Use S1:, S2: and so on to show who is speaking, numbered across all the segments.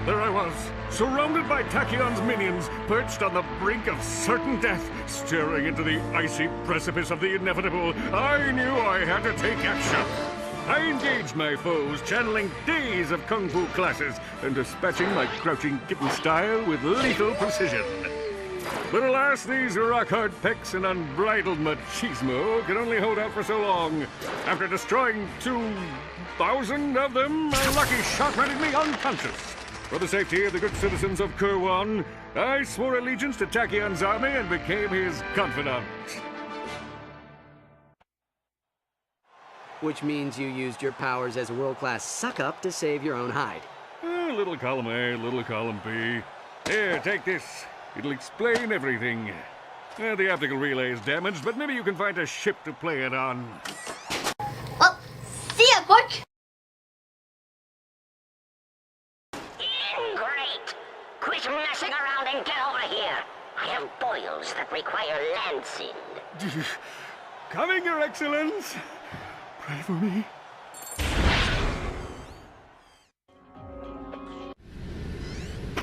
S1: There I was, surrounded by Tachyon's minions, perched on the brink of certain death, staring into the icy precipice of the inevitable. I knew I had to take action. I engaged my foes, channeling days of kung fu classes and dispatching my crouching kitten style with lethal precision. But alas, these rock-hard pecs and unbridled machismo can only hold out for so long. After destroying 2,000 of them, a lucky shot rendered me unconscious. For the safety of the good citizens of Kurwan, I swore allegiance to Tachyon's army and became his confidant.
S2: Which means you used your powers as a world-class suck-up to save your own hide.
S1: Little column A, little column B. Here, take this. It'll explain everything. The optical relay is damaged, but maybe you can find a ship to play it on.
S3: Well, see ya, Bork!
S4: Great! Quit messing around and get over here! I have boils that require lancing.
S1: Coming, Your Excellence! Pray for me.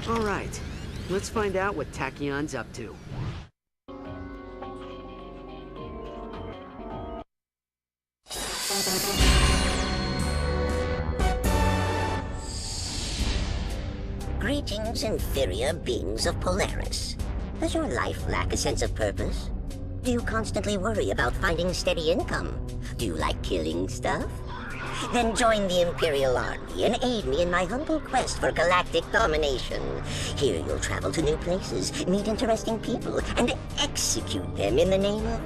S2: All right, let's find out what Tachyon's up to.
S4: Greetings, inferior beings of Polaris. Does your life lack a sense of purpose? Do you constantly worry about finding steady income? Do you like killing stuff? Then join the Imperial Army and aid me in my humble quest for galactic domination. Here you'll travel to new places, meet interesting people, and execute them in the name of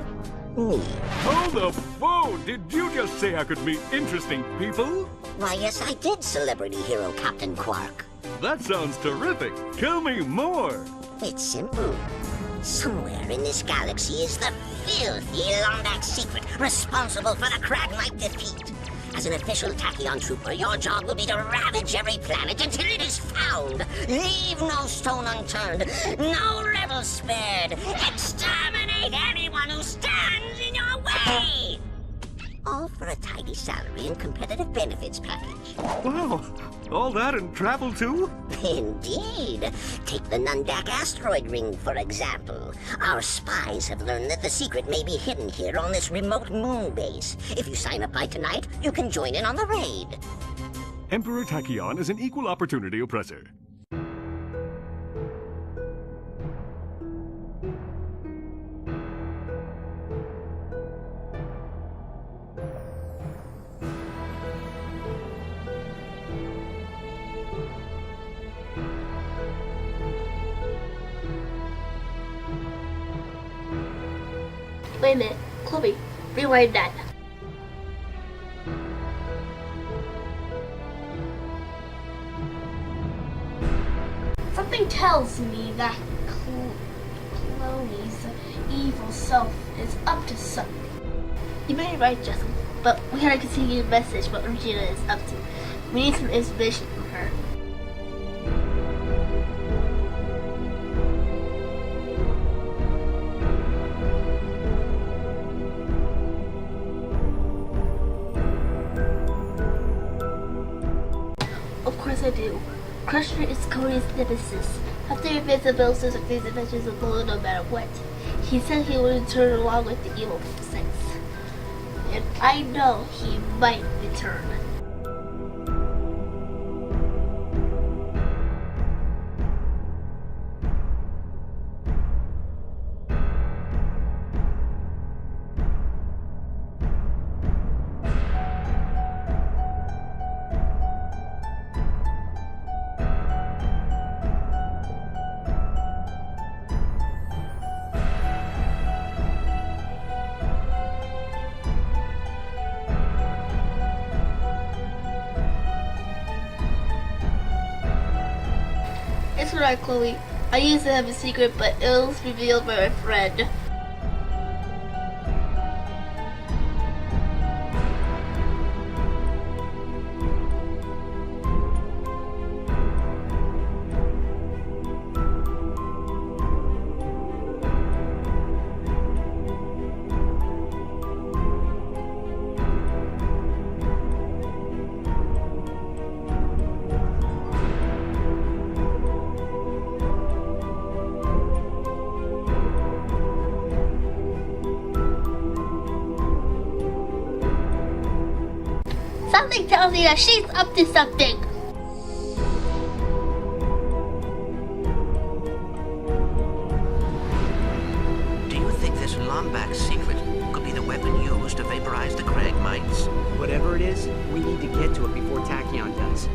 S4: me.
S1: Hold the phone! Did you just say I could meet interesting people?
S4: Why, yes, I did, celebrity hero Captain Quark.
S1: That sounds terrific. Tell me more.
S4: It's simple. Somewhere in this galaxy is the filthy Lombax secret responsible for the Crag Knight defeat. As an official Tachyon trooper, your job will be to ravage every planet until it is found. Leave no stone unturned, no rebel spared. Exterminate anyone who stands in your way. All for a tidy salary and competitive benefits package.
S1: Wow, all that and travel too?
S4: Indeed. Take the Nundak asteroid ring, for example. Our spies have learned that the secret may be hidden here on this remote moon base. If you sign up by tonight, you can join in on the raid.
S1: Emperor Tachyon is an equal opportunity oppressor.
S3: Wait a minute, Chloe, rewind that. Something tells me that Chloe's evil self is up to something. You may be right, Justin, but we gotta continue the message what Regina is up to. We need some information from her. Of course I do. Crusher is Cody's nemesis. After invisibility of these adventures will go no matter what. He said he would return along with the evil sex. And I know he might return. It's alright, Chloe. I used to have a secret, but it was revealed by my friend. Something tells me that she's up to something.
S5: Do you think this Lombak's secret could be the weapon used to vaporize the crag mites?
S2: Whatever it is, we need to get to it before Tachyon does.